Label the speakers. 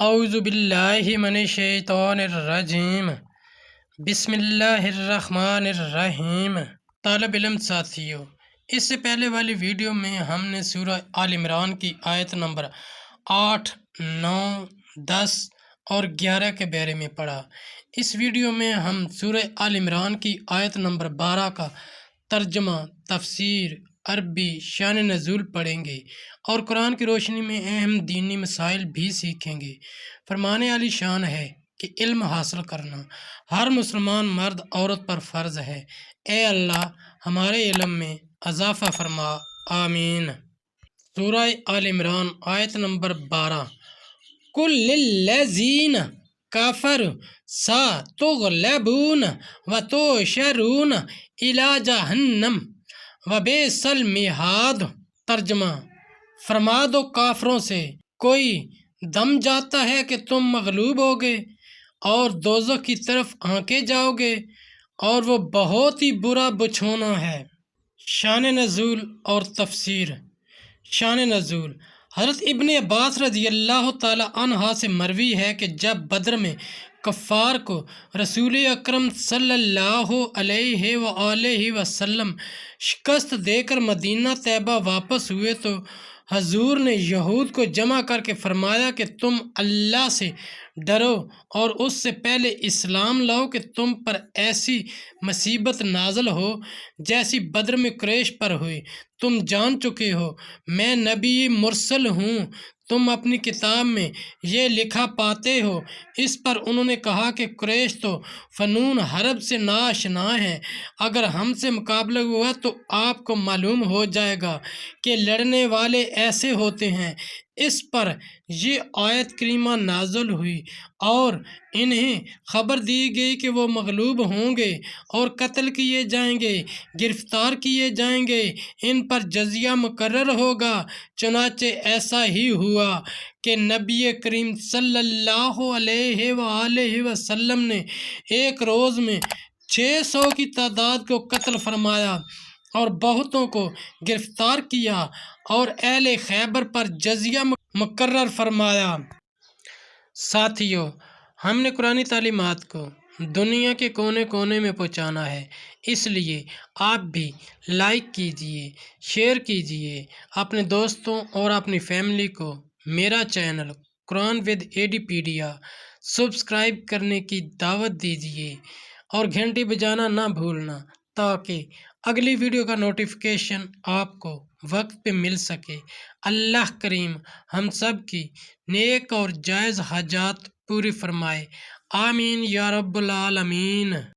Speaker 1: اعوذ باللہ من الشیطان الرجیم بسم اللہ الرحمن الرحیم۔ طالب علم ساتھیو، اس سے پہلے والی ویڈیو میں ہم نے سورہ آل عمران کی آیت نمبر 8، 9، 10 اور 11 کے بارے میں پڑھا۔ اس ویڈیو میں ہم سورہ آل عمران کی آیت نمبر 12 کا ترجمہ، تفسیر، عربی، شان نزول پڑھیں گے اور قرآن کی روشنی میں اہم دینی مسائل بھی سیکھیں گے۔ فرمان علی شان ہے کہ علم حاصل کرنا ہر مسلمان مرد عورت پر فرض ہے۔ اے اللہ ہمارے علم میں اضافہ فرما، آمین۔ سورہ آل عمران آیت نمبر 12۔ قل للذین کفروا ستغلبون وتحشرون الی جہنم وبئس المہاد۔ ترجمہ، فرما دو کافروں سے، کوئی دم جاتا ہے کہ تم مغلوب ہوگے اور دوزخ کی طرف ہانکے جاؤ گے، اور وہ بہت ہی برا بچھونا ہے۔ شان نزول اور تفسیر۔ شان نزول، حضرت ابن عباس رضی اللہ تعالی عنہ سے مروی ہے کہ جب بدر میں کفار کو رسول اکرم صلی اللہ علیہ وآلہ وسلم شکست دے کر مدینہ طیبہ واپس ہوئے تو حضور نے یہود کو جمع کر کے فرمایا کہ تم اللہ سے ڈرو اور اس سے پہلے اسلام لاؤ کہ تم پر ایسی مصیبت نازل ہو جیسی بدر میں قریش پر ہوئی۔ تم جان چکے ہو میں نبی مرسل ہوں، تم اپنی کتاب میں یہ لکھا پاتے ہو۔ اس پر انہوں نے کہا کہ قریش تو فنون حرب سے ناآشنا ہیں، اگر ہم سے مقابلہ ہوا تو آپ کو معلوم ہو جائے گا کہ لڑنے والے ایسے ہوتے ہیں۔ اس پر یہ آیت کریمہ نازل ہوئی اور انہیں خبر دی گئی کہ وہ مغلوب ہوں گے اور قتل کیے جائیں گے، گرفتار کیے جائیں گے، ان پر جزیہ مقرر ہوگا۔ چنانچہ ایسا ہی ہوا کہ نبی کریم صلی اللہ علیہ وآلہ وسلم نے ایک روز میں 600 کی تعداد کو قتل فرمایا اور بہتوں کو گرفتار کیا اور اہل خیبر پر جزیہ مقرر فرمایا۔ ساتھیو، ہم نے قرآنی تعلیمات کو دنیا کے کونے کونے میں پہنچانا ہے، اس لیے آپ بھی لائک کیجئے، شیئر کیجئے، اپنے دوستوں اور اپنی فیملی کو میرا چینل قرآن ود ایڈیپیڈیا سبسکرائب کرنے کی دعوت دیجئے اور گھنٹی بجانا نہ بھولنا تاکہ اگلی ویڈیو کا نوٹیفیکیشن آپ کو وقت پہ مل سکے۔ اللہ کریم ہم سب کی نیک اور جائز حاجات پوری فرمائے، آمین یا رب العالمین۔